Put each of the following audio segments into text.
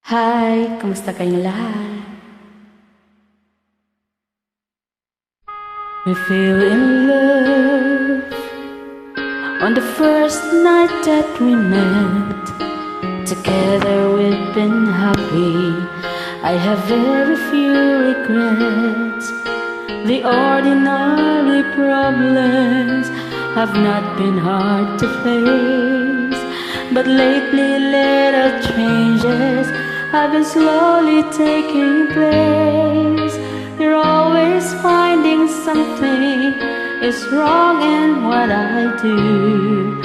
Hi, kamusta kayong lahat? We feel in love on the first night that we met. Together we've been happy. I have very few regrets. The ordinary problems have not been hard to face, but lately little changes have been slowly taking place. You're always finding something is wrong in what I do,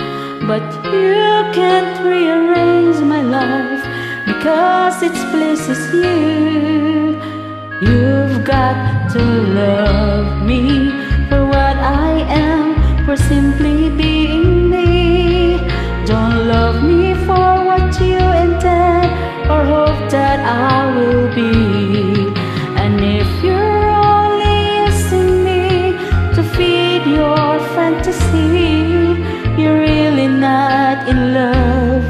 but you can't rearrange my life because it pleases you. You've got to love me for what I am, for simply being me. Don't love me for what you intend or hope that I will be. And if you're only using me to feed your fantasy, you're really not in love,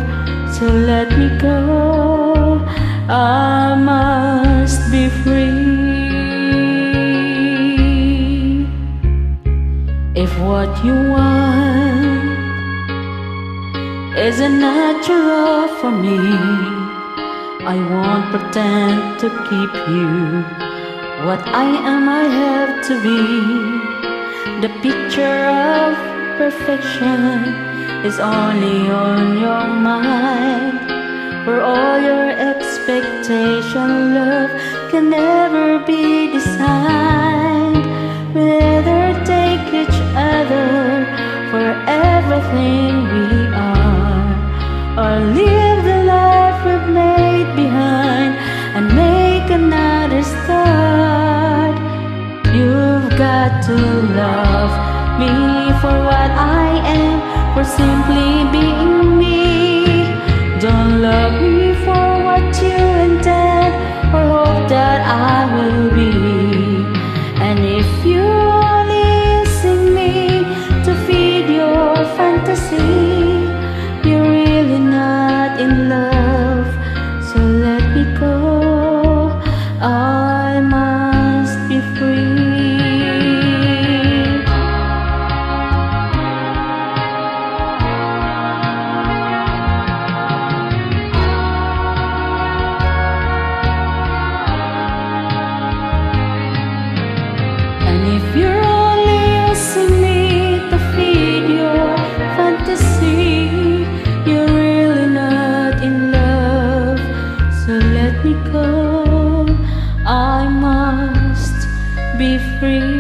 so let me go. I must be free. If what you want isn't natural for me, I won't pretend to keep you. What I am, I have to be. The picture of perfection is only on your mind. For all your expectation, love can never be designed. Rather take each other for everything we are, or live the life we've made behind and make another start. You've got to love me for what I am, for simply being me. Don't love me for what you intend or hope that I will be. And if you only using me to feed your fantasy, you're really not in love, so let me go. I must be free. And if you're only using me to feed your fantasy, you're really not in love, so let me go. I must be free.